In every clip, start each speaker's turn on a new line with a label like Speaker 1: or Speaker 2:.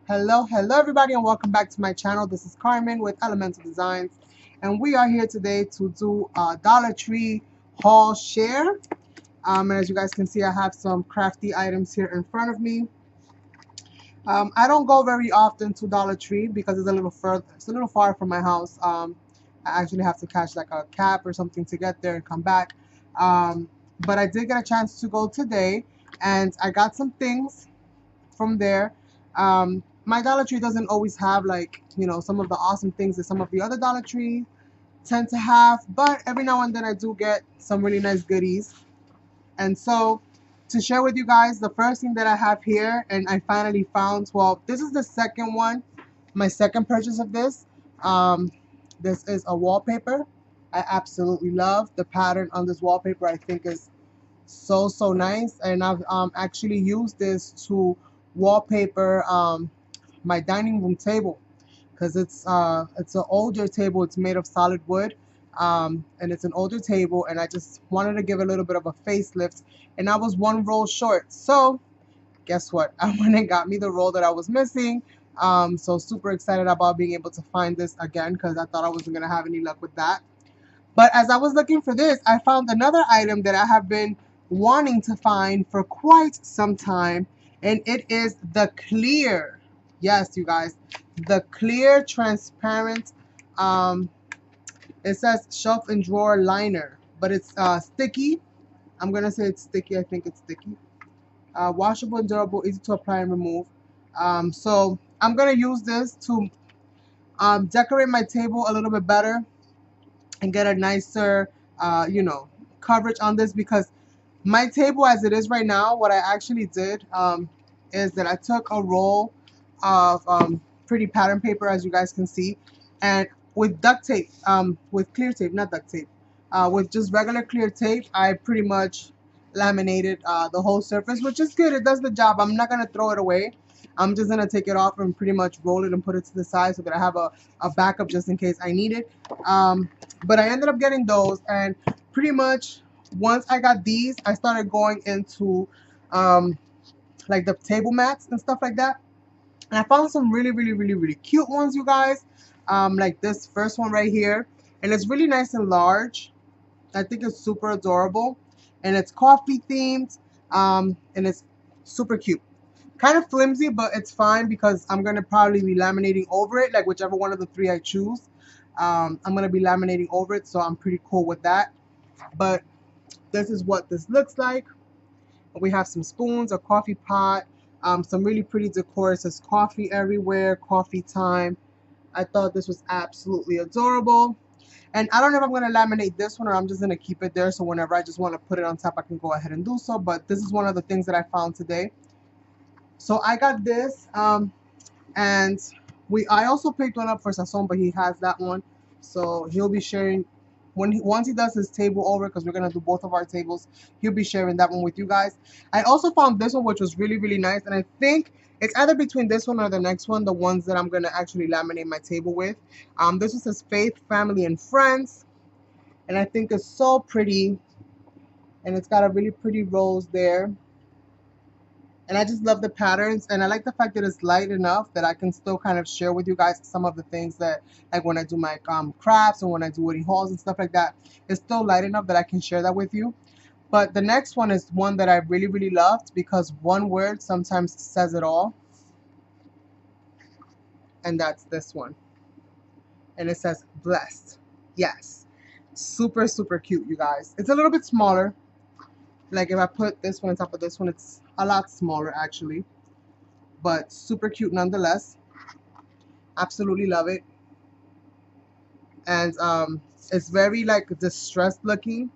Speaker 1: Hello everybody, and welcome back to my channel. This is Carmen with Elemental Designs, and we are here today to do a Dollar Tree haul share. And as you guys can see, I have some crafty items here in front of me. I don't go very often to Dollar Tree because it's a little further. It's a little far from my house. I actually have to catch like a cab or something to get there and come back. But I did get a chance to go today, and I got some things from there. My Dollar Tree doesn't always have like, some of the awesome things that some of the other Dollar Tree tend to have, but every now and then I do get some really nice goodies. And so to share with you guys, the first thing that I have here, and I finally found, well, this is the second one, my second purchase of this. This is a wallpaper. I absolutely love the pattern on this wallpaper. I think is so nice, and I've actually used this to wallpaper my dining room table, because it's an older table. It's made of solid wood, and it's an older table, and I just wanted to give a little bit of a facelift, and I was one roll short. So guess what? I went and got me the roll that I was missing. So super excited about being able to find this again, because I thought I wasn't gonna have any luck with that. But as I was looking for this, I found another item that I have been wanting to find for quite some time, and it is the clear. Yes, you guys, the clear transparent. Um, it says shelf and drawer liner, but it's sticky. I'm gonna say it's sticky. I think it's sticky. Washable and durable, easy to apply and remove. So I'm gonna use this to decorate my table a little bit better and get a nicer, coverage on this, because my table as it is right now, what I actually did is that I took a roll of pretty pattern paper, as you guys can see, and with duct tape, with clear tape, not duct tape, with just regular clear tape, I pretty much laminated the whole surface, which is good. It does the job. I'm not gonna throw it away. I'm just gonna take it off and pretty much roll it and put it to the side so that I have a backup just in case I need it. But I ended up getting those, and pretty much once I got these, I started going into like the table mats and stuff like that. And I found some really cute ones, you guys. Like this first one right here, and it's really nice and large. I think it's super adorable, and it's coffee themed, and it's super cute. Kind of flimsy, but it's fine because I'm gonna probably be laminating over it, like whichever one of the three I choose. I'm gonna be laminating over it, so I'm pretty cool with that. But this is what this looks like. We have some spoons, a coffee pot, some really pretty decor. It says coffee everywhere, coffee time. I thought this was absolutely adorable. And I don't know if I'm going to laminate this one or I'm just going to keep it there, so whenever I just want to put it on top, I can go ahead and do so. But this is one of the things that I found today. So I got this, and I also picked one up for Sasson, but he has that one. So he'll be sharing, once he does his table over, because we're going to do both of our tables, he'll be sharing that one with you guys. I also found this one, which was really nice, and I think it's either between this one or the next one, the ones that I'm going to actually laminate my table with. This one says Faith, Family, and Friends, and I think it's so pretty, and it's got a really pretty rose there. And I just love the patterns, and I like the fact that it's light enough that I can still kind of share with you guys some of the things that, like when I do my crafts and when I do woody hauls and stuff like that, it's still light enough that I can share that with you. But the next one is one that I really loved, because one word sometimes says it all, and that's this one. And it says blessed. Yes, super cute, you guys. It's a little bit smaller. Like if I put this one on top of this one, it's a lot smaller actually, but super cute nonetheless. Absolutely love it. And it's very like distressed looking.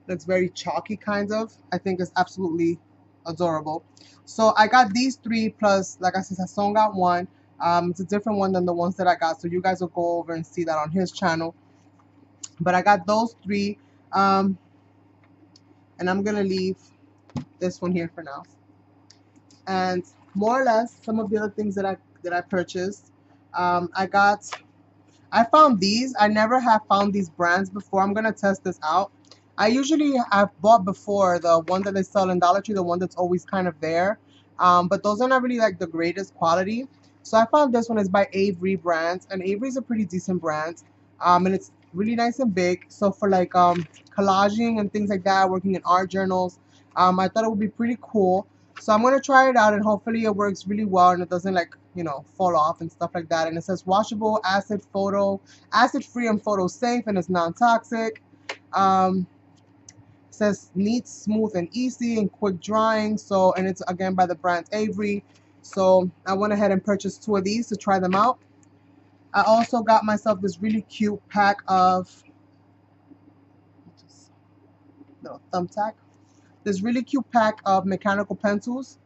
Speaker 1: It's very chalky kind of. I think it's absolutely adorable. So I got these three, plus like I said, Sasson got one. It's a different one than the ones that I got, so you guys will go over and see that on his channel. But I got those three, and I'm gonna leave this one here for now. And more or less some of the other things that I purchased. I found these. I never have found these brands before. I'm gonna test this out. I usually have bought before the one that they sell in Dollar Tree, the one that's always kind of there. But those are not really like the greatest quality. So I found this one is by Avery brand, and Avery is a pretty decent brand, and it's really nice and big. So for like collaging and things like that, working in art journals, I thought it would be pretty cool. So I'm gonna try it out, and hopefully it works really well and it doesn't like, you know, fall off and stuff like that. And it says washable, acid free and photo safe, and it's non-toxic. Um, says neat, smooth, and easy and quick drying. So, and it's again by the brand Avery. So I went ahead and purchased 2 of these to try them out. I also got myself this really cute pack of little thumbtack. This really cute pack of mechanical pencils.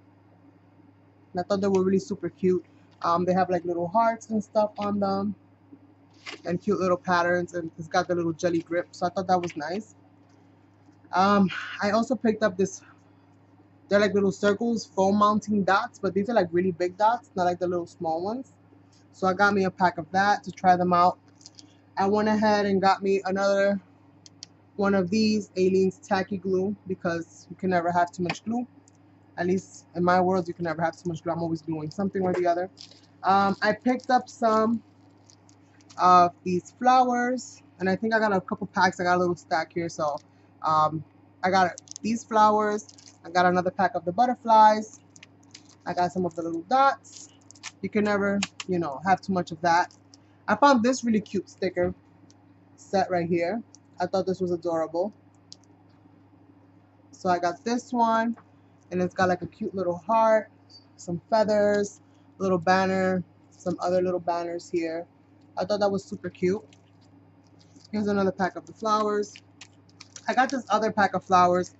Speaker 1: And I thought they were really super cute. They have like little hearts and stuff on them, and cute little patterns, and it's got the little jelly grip. So I thought that was nice. I also picked up this. They're like little circles, foam mounting dots, but these are like really big dots, not like the little small ones. So I got me a pack of that to try them out. I went ahead and got me another one of these Aleene's tacky glue, because you can never have too much glue. At least in my world, you can never have too much glue. I'm always gluing something or the other. I picked up some of these flowers, and I think I got a couple packs. I got a little stack here, so I got these flowers. I got another pack of the butterflies. I got some of the little dots. You can never, you know, have too much of that. I found this really cute sticker set right here. I thought this was adorable. So I got this one, and it's got like a cute little heart, some feathers, a little banner, some other little banners here. I thought that was super cute. Here's another pack of the flowers. I got this other pack of flowers.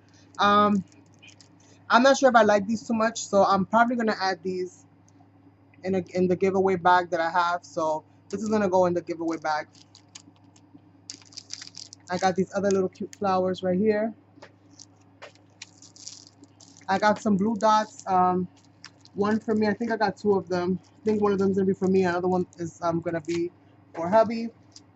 Speaker 1: I'm not sure if I like these too much, so I'm probably gonna add these in the giveaway bag that I have. So this is gonna go in the giveaway bag. I got these other little cute flowers right here. I got some blue dots. One for me. I think I got 2 of them. I think one of them is gonna be for me. Another one is gonna be for hubby.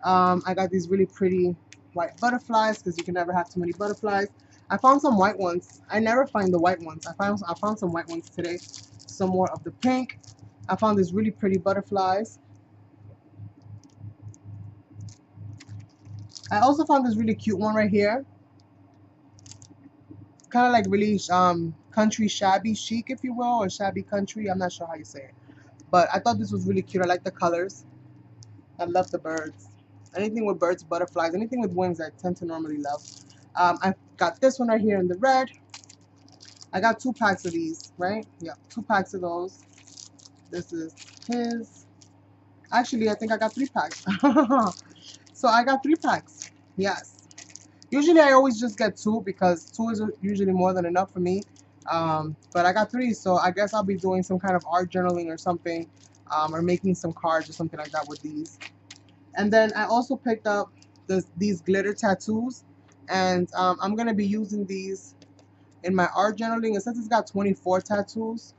Speaker 1: I got these really pretty white butterflies, because you can never have too many butterflies. I found some white ones. I never find the white ones. I found some white ones today. Some more of the pink. I found these really pretty butterflies. I also found this really cute one right here. Kind of like really country shabby chic, if you will, or shabby country. I'm not sure how you say it. But I thought this was really cute. I like the colors. I love the birds. Anything with birds, butterflies, anything with wings I tend to normally love. I got this one right here in the red. I got 2 packs of these, right? Yeah, 2 packs of those. This is his. Actually, I think I got 3 packs. So I got 3 packs. Yes. Usually I always just get 2, because 2 is usually more than enough for me. But I got 3, so I guess I'll be doing some kind of art journaling or something, or making some cards or something like that with these. And then I also picked up these glitter tattoos, and I'm gonna be using these in my art journaling. It says it's got 24 tattoos.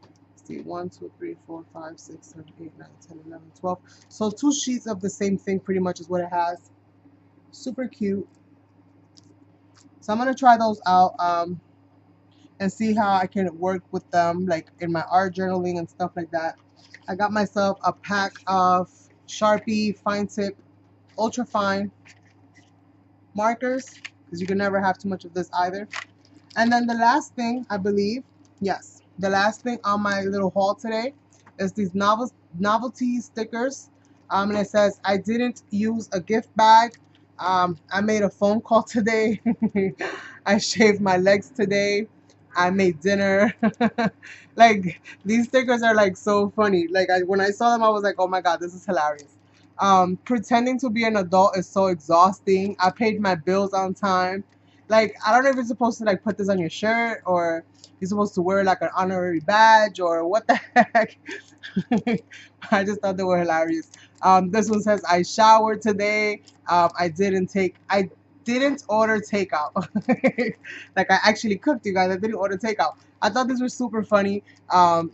Speaker 1: Let's see, 1, 2, 3, 4, 5, 6, 7, 8, 9, 10, 11, 12. So 2 sheets of the same thing pretty much is what it has. Super cute. So I'm gonna try those out and see how I can work with them, like in my art journaling and stuff like that. I got myself a pack of Sharpie fine tip ultra fine markers, because you can never have too much of this either. And then the last thing, I believe, yes, the last thing on my little haul today is these novelty stickers. And it says, I didn't use a gift bag. I made a phone call today. I shaved my legs today. I made dinner. Like, these stickers are like so funny. Like, when I saw them, I was like, oh my God, this is hilarious. Pretending to be an adult is so exhausting. I paid my bills on time. Like, I don't know if you're supposed to like put this on your shirt, or you're supposed to wear like an honorary badge, or what the heck. I just thought they were hilarious. This one says, I showered today. I didn't order takeout. Like, I actually cooked, you guys. I didn't order takeout. I thought this was super funny.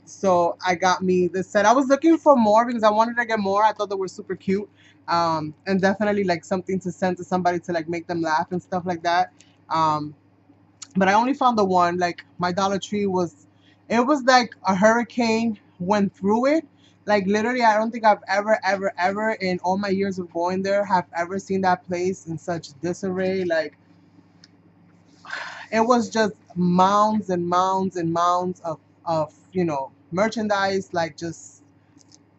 Speaker 1: So I got me this set. I was looking for more because I wanted to get more. I thought they were super cute. And definitely like something to send to somebody to like make them laugh and stuff like that. But I only found the one. Like, my Dollar Tree was, it was like a hurricane went through it. Like literally, I don't think I've ever in all my years of going there have ever seen that place in such disarray. Like it was just mounds and mounds and mounds of merchandise. Like just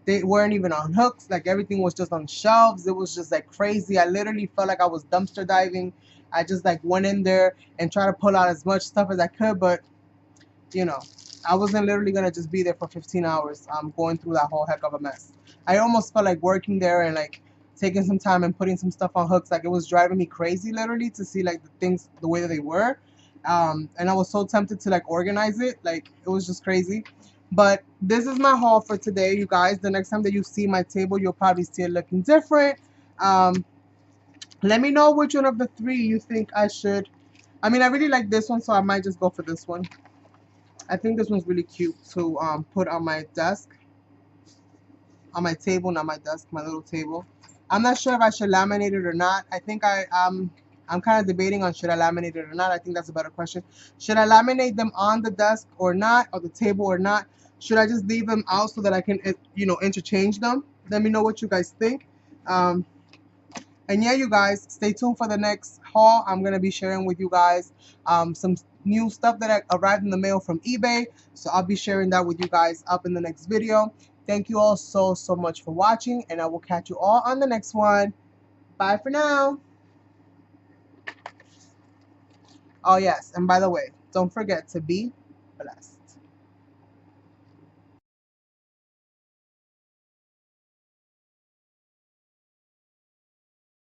Speaker 1: they weren't even on hooks. Like everything was just on shelves. It was just like crazy. I literally felt like I was dumpster diving. I just like went in there and tried to pull out as much stuff as I could, but you know, I wasn't literally gonna just be there for 15 hours. Going through that whole heck of a mess. I almost felt like working there and like taking some time and putting some stuff on hooks. Like it was driving me crazy literally to see like the things the way that they were. And I was so tempted to like organize it. Like it was just crazy. But this is my haul for today, you guys. The next time that you see my table, you'll probably see it looking different. Let me know which one of the three you think I should. I mean, I really like this one, so I might just go for this one. I think this one's really cute to put on my desk, on my table, not my desk, my little table. I'm not sure if I should laminate it or not. I think I'm kind of debating on should I laminate it or not. I think that's a better question. Should I laminate them on the desk or not, or the table or not? Should I just leave them out so that I can, interchange them? Let me know what you guys think. And yeah, you guys, stay tuned for the next haul. I'm going to be sharing with you guys some new stuff that arrived in the mail from eBay. So I'll be sharing that with you guys up in the next video. Thank you all so much for watching, and I will catch you all on the next one. Bye for now. Oh, yes. And by the way, don't forget to be blessed.